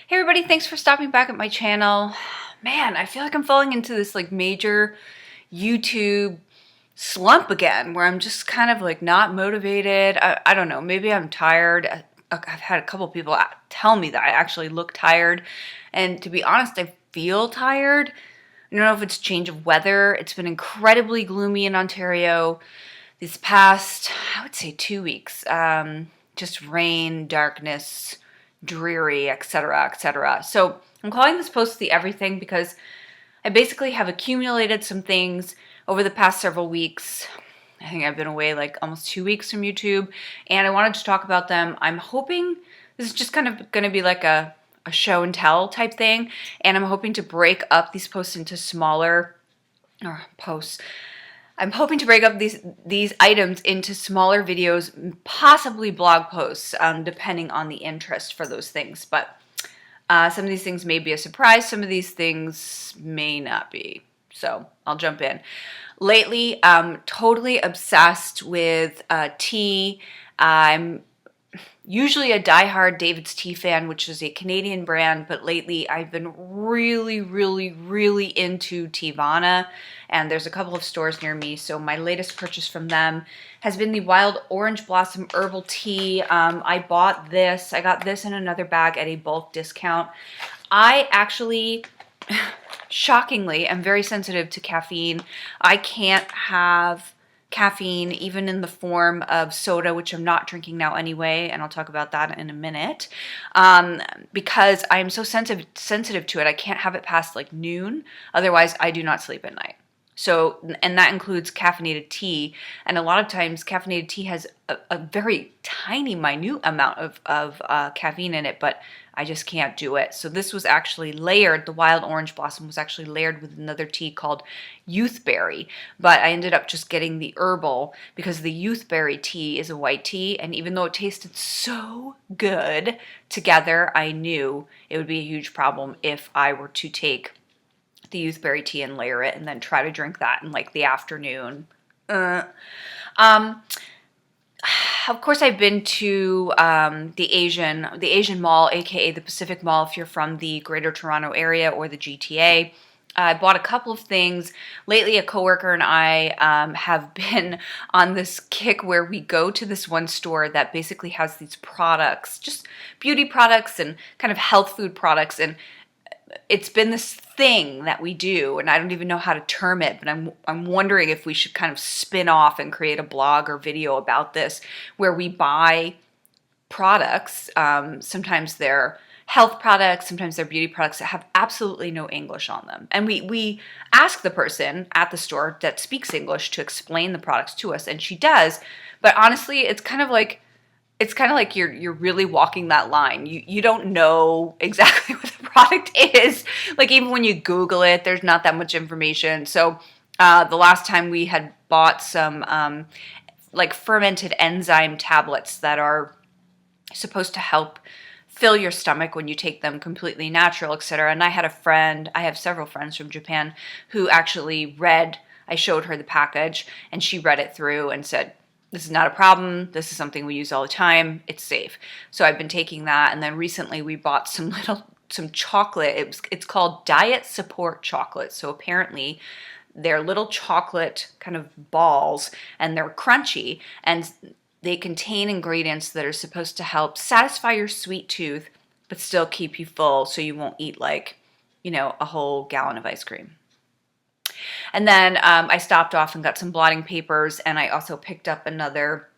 Hey everybody, thanks for stopping back at my channel. Man, I feel like I'm falling into this like major YouTube slump again where I'm just kind of like not motivated. I don't know, maybe I'm tired. I've had a couple people tell me that I actually look tired. And to be honest, I feel tired. I don't know if it's change of weather. It's been incredibly gloomy in Ontario these past, I would say 2 weeks. Just rain, darkness, dreary, etc., etc. So I'm calling this post the everything because I basically have accumulated some things over the past several weeks. I think I've been away like almost 2 weeks from YouTube, and I wanted to talk about them. I'm hoping this is just kind of going to be like a show and tell type thing, and I'm hoping to break up these posts into smaller posts. I'm hoping to break up these items into smaller videos, possibly blog posts, depending on the interest for those things. But some of these things may be a surprise. Some of these things may not be. So I'll jump in. Lately, I'm totally obsessed with tea. I'm usually a diehard David's Tea fan, which is a Canadian brand, but lately I've been really, really, really into Teavana, and there's a couple of stores near me, so my latest purchase from them has been the Wild Orange Blossom Herbal Tea. I got this in another bag at a bulk discount. I actually, shockingly, am very sensitive to caffeine. I can't have caffeine, even in the form of soda, which I'm not drinking now anyway, and I'll talk about that in a minute, because I'm so sensitive to it. I can't have it past like noon, otherwise I do not sleep at night. So, and that includes caffeinated tea, and a lot of times caffeinated tea has a very tiny, minute amount of caffeine in it, but I just can't do it. So this was actually layered, the Wild Orange Blossom was actually layered with another tea called Youthberry, but I ended up just getting the herbal because the Youthberry tea is a white tea, and even though it tasted so good together, I knew it would be a huge problem if I were to take the Youthberry tea and layer it and then try to drink that in like the afternoon. Of course, I've been to the Asian Mall, aka the Pacific Mall, if you're from the Greater Toronto Area or the GTA. I bought a couple of things. Lately, a coworker and I have been on this kick where we go to this one store that basically has these products, just beauty products and kind of health food products, and it's been this thing that we do, and I don't even know how to term it, but I'm wondering if we should kind of spin off and create a blog or video about this, where we buy products. Sometimes they're health products, sometimes they're beauty products that have absolutely no English on them. And we ask the person at the store that speaks English to explain the products to us, and she does. But honestly, it's kind of like you're really walking that line. You don't know exactly what the product is. Like even when you Google it, there's not that much information. So the last time we had bought some like fermented enzyme tablets that are supposed to help fill your stomach when you take them, completely natural, etc. And I have several friends from Japan who actually I showed her the package and she read it through and said, this is not a problem. This is something we use all the time. It's safe. So I've been taking that, and then recently we bought some chocolate. It's called Diet Support chocolate. So apparently they're little chocolate kind of balls, and they're crunchy, and they contain ingredients that are supposed to help satisfy your sweet tooth, but still keep you full, so you won't eat like, a whole gallon of ice cream. And then I stopped off and got some blotting papers, and I also picked up another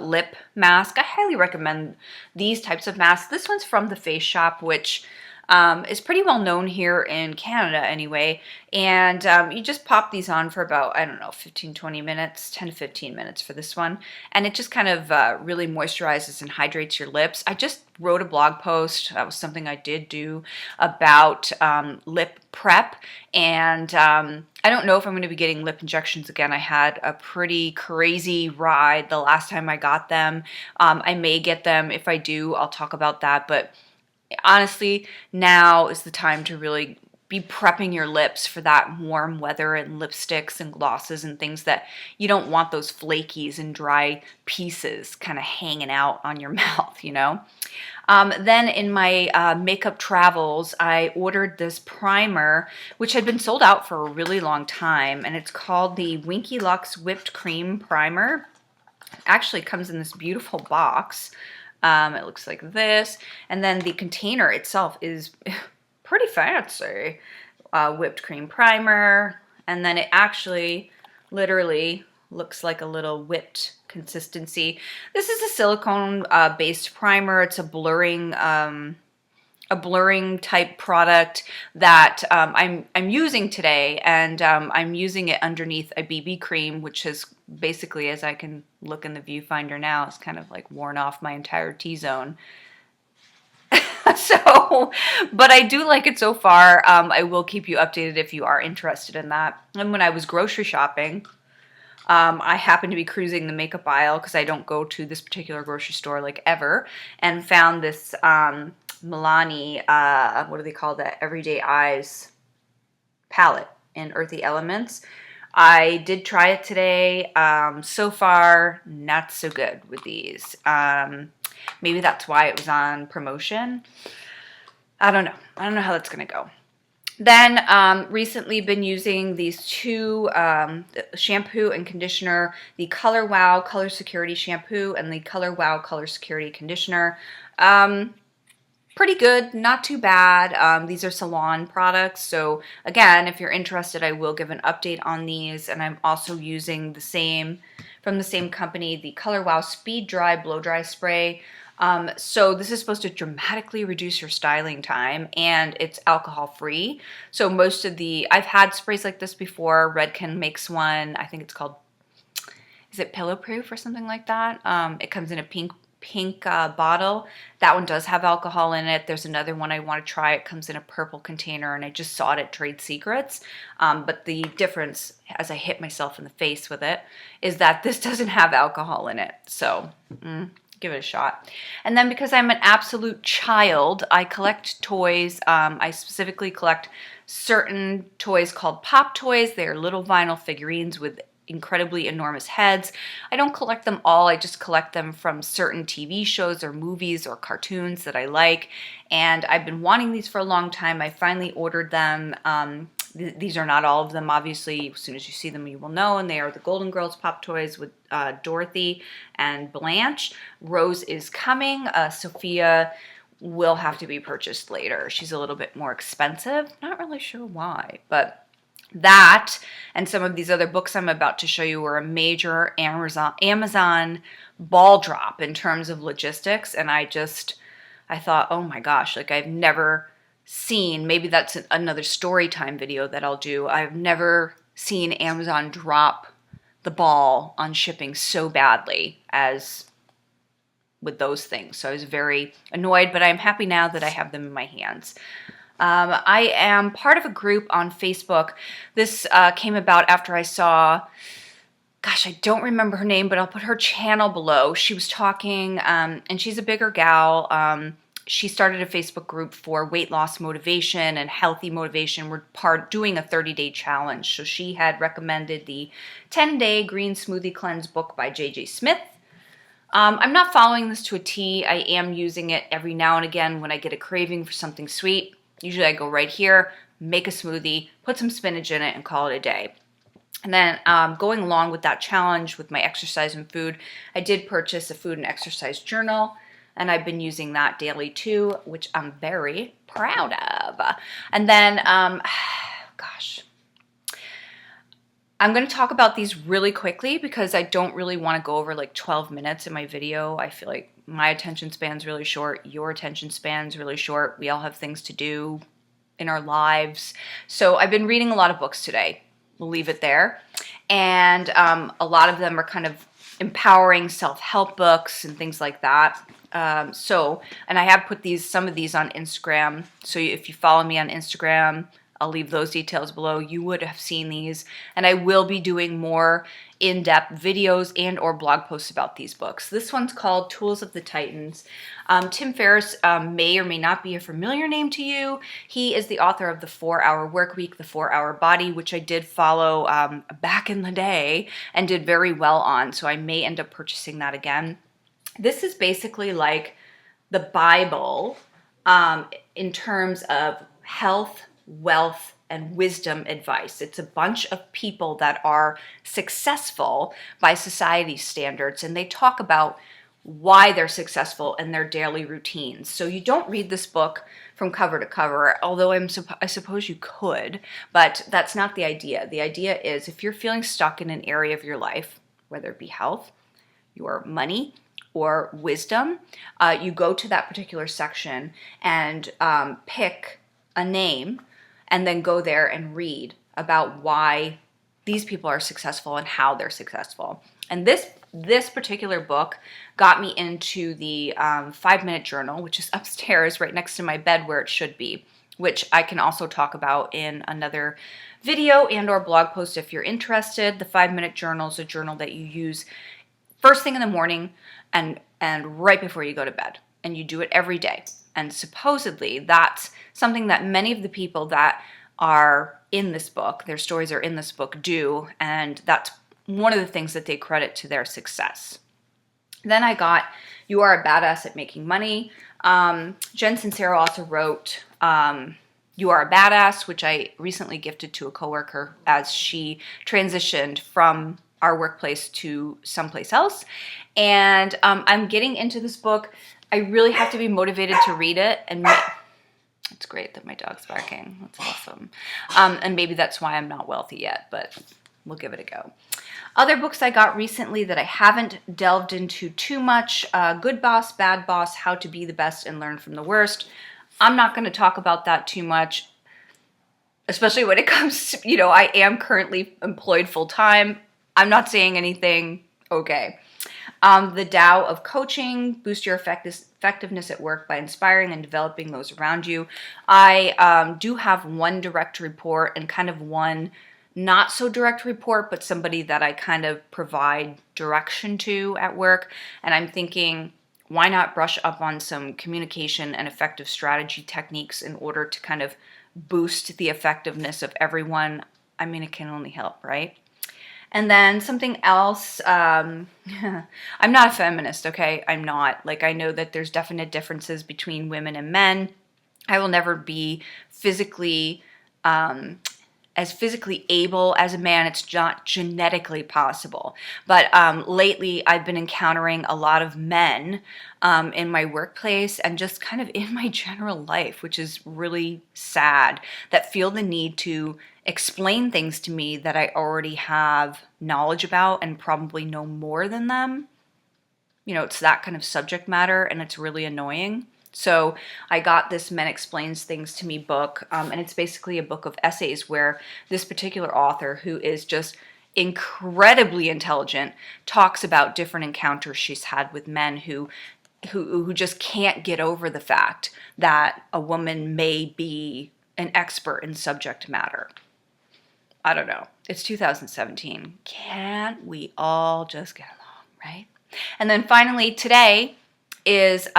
lip mask. I highly recommend these types of masks. This one's from the Face Shop, which is pretty well known here in Canada anyway. And you just pop these on for about, I don't know, 20 minutes, 10 to 15 minutes for this one. And it just kind of really moisturizes and hydrates your lips. I just wrote a blog post. That was something I did do about lip prep. And I don't know if I'm going to be getting lip injections again. I had a pretty crazy ride the last time I got them. I may get them. If I do, I'll talk about that. But honestly, now is the time to really be prepping your lips for that warm weather and lipsticks and glosses and things that you don't want those flakies and dry pieces kind of hanging out on your mouth, you know? Then in my makeup travels, I ordered this primer, which had been sold out for a really long time, and it's called the Winky Lux Whipped Cream Primer. It actually comes in this beautiful box. It looks like this, and then the container itself is pretty fancy. Whipped cream primer, and then it actually literally looks like a little whipped consistency. This is a silicone based primer. It's a blurring type product that I'm using today, and I'm using it underneath a BB cream, which is basically, as I can look in the viewfinder now, it's kind of like worn off my entire T-zone. So, but I do like it so far. I will keep you updated if you are interested in that. And when I was grocery shopping, I happened to be cruising the makeup aisle because I don't go to this particular grocery store like ever, and found this Milani, what do they call that? Everyday Eyes palette in Earthy Elements. I did try it today. So far, not so good with these. Maybe that's why it was on promotion. I don't know. I don't know how that's going to go. Then recently been using these two shampoo and conditioner, the Color Wow Color Security Shampoo and the Color Wow Color Security Conditioner. Pretty good, not too bad. These are salon products, so again, if you're interested, I will give an update on these. And I'm also using the same, from the same company, the Color Wow Speed Dry Blow Dry Spray. So this is supposed to dramatically reduce your styling time, and it's alcohol free. So most of the, I've had sprays like this before. Redken makes one, I think it's called, is it Pillow Proof or something like that? It comes in a pink bottle. That one does have alcohol in it. There's another one I want to try. It comes in a purple container, and I just saw it at Trade Secrets. But the difference, as I hit myself in the face with it, is that this doesn't have alcohol in it. So give it a shot. And then because I'm an absolute child, I collect toys. I specifically collect certain toys called Pop Toys. They're little vinyl figurines with incredibly enormous heads. I don't collect them all. I just collect them from certain TV shows or movies or cartoons that I like. And I've been wanting these for a long time. I finally ordered them. These are not all of them, obviously. As soon as you see them, you will know. And they are the Golden Girls Pop Toys with Dorothy and Blanche. Rose is coming. Sophia will have to be purchased later. She's a little bit more expensive. Not really sure why, but that and some of these other books I'm about to show you were a major Amazon ball drop in terms of logistics. And I thought, oh my gosh, like I've never seen, maybe that's another story time video that I'll do. I've never seen Amazon drop the ball on shipping so badly as with those things. So I was very annoyed, but I'm happy now that I have them in my hands. I am part of a group on Facebook. This came about after I saw, gosh, I don't remember her name, but I'll put her channel below. She was talking, and she's a bigger gal. She started a Facebook group for weight loss motivation and healthy motivation. We're doing a 30-day challenge. So she had recommended the 10-day green smoothie cleanse book by J.J. Smith. I'm not following this to a T. I am using it every now and again when I get a craving for something sweet. Usually I go right here, make a smoothie, put some spinach in it, and call it a day. And then going along with that challenge with my exercise and food, I did purchase a food and exercise journal, and I've been using that daily too, which I'm very proud of. And then, gosh, I'm going to talk about these really quickly because I don't really want to go over like 12 minutes in my video. I feel like my attention span's really short. Your attention span's really short. We all have things to do in our lives. So I've been reading a lot of books today. We'll leave it there. And a lot of them are kind of empowering self-help books and things like that. And I have put some of these on Instagram. So if you follow me on Instagram, I'll leave those details below. You would have seen these, and I will be doing more in-depth videos and or blog posts about these books. This one's called Tools of the Titans. Tim Ferriss may or may not be a familiar name to you. He is the author of The 4-Hour Workweek, The 4-Hour Body, which I did follow back in the day and did very well on, so I may end up purchasing that again. This is basically like the Bible in terms of health, wealth, and wisdom advice. It's a bunch of people that are successful by society standards, and they talk about why they're successful in their daily routines. So you don't read this book from cover to cover, although I suppose you could, but that's not the idea. The idea is if you're feeling stuck in an area of your life, whether it be health, your money, or wisdom, you go to that particular section and pick a name and then go there and read about why these people are successful and how they're successful. And this particular book got me into the 5-minute journal, which is upstairs right next to my bed where it should be, which I can also talk about in another video and or blog post if you're interested. The 5-minute journal is a journal that you use first thing in the morning and right before you go to bed. And you do it every day. And supposedly that's something that many of the people that are in this book, their stories are in this book, do. And that's one of the things that they credit to their success. Then I got You Are a Badass at Making Money. Gents and Sarah also wrote You Are a Badass, which I recently gifted to a coworker as she transitioned from our workplace to someplace else. And I'm getting into this book. I really have to be motivated to read it. And it's great that my dog's barking. That's awesome. And maybe that's why I'm not wealthy yet, but we'll give it a go. Other books I got recently that I haven't delved into too much, Good Boss, Bad Boss, How to Be the Best and Learn from the Worst. I'm not going to talk about that too much, especially when it comes to, I am currently employed full-time. I'm not saying anything okay. The Tao of Coaching, Boost Your Effectiveness at Work by Inspiring and Developing Those Around You. I do have one direct report and kind of one not so direct report, but somebody that I kind of provide direction to at work. And I'm thinking, why not brush up on some communication and effective strategy techniques in order to kind of boost the effectiveness of everyone? I mean, it can only help, right? And then something else, I'm not a feminist, okay? I'm not. Like, I know that there's definite differences between women and men. I will never be physically, as physically able as a man. It's not genetically possible. But lately, I've been encountering a lot of men in my workplace and just kind of in my general life, which is really sad, that feel the need to explain things to me that I already have knowledge about and probably know more than them. It's that kind of subject matter, and it's really annoying. So I got this Men Explains Things to Me book, and it's basically a book of essays where this particular author, who is just incredibly intelligent, talks about different encounters she's had with men who just can't get over the fact that a woman may be an expert in subject matter. I don't know. It's 2017. Can't we all just get along, right? And then finally, today is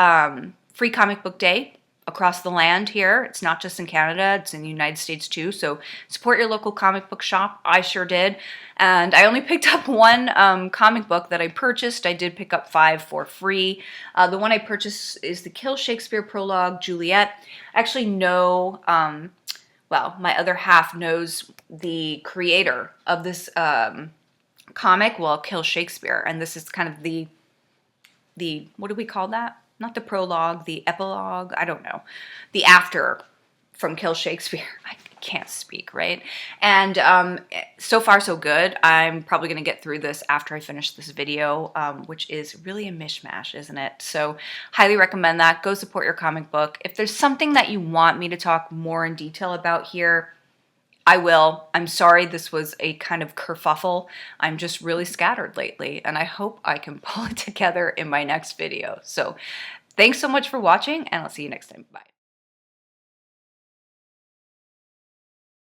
Free Comic Book Day across the land here. It's not just in Canada, it's in the United States too. So support your local comic book shop. I sure did. And I only picked up one comic book that I purchased. I did pick up 5 for free. The one I purchased is the Kill Shakespeare prologue, Juliet. I actually know, my other half knows the creator of this comic, Kill Shakespeare. And this is kind of the what do we call that? Not the prologue, the epilogue, I don't know. The after from Kill Shakespeare. I can't speak, right? And so far so good. I'm probably going to get through this after I finish this video, which is really a mishmash, isn't it? So highly recommend that. Go support your comic book. If there's something that you want me to talk more in detail about here, I will. I'm sorry this was a kind of kerfuffle. I'm just really scattered lately, and I hope I can pull it together in my next video. So thanks so much for watching, and I'll see you next time. Bye.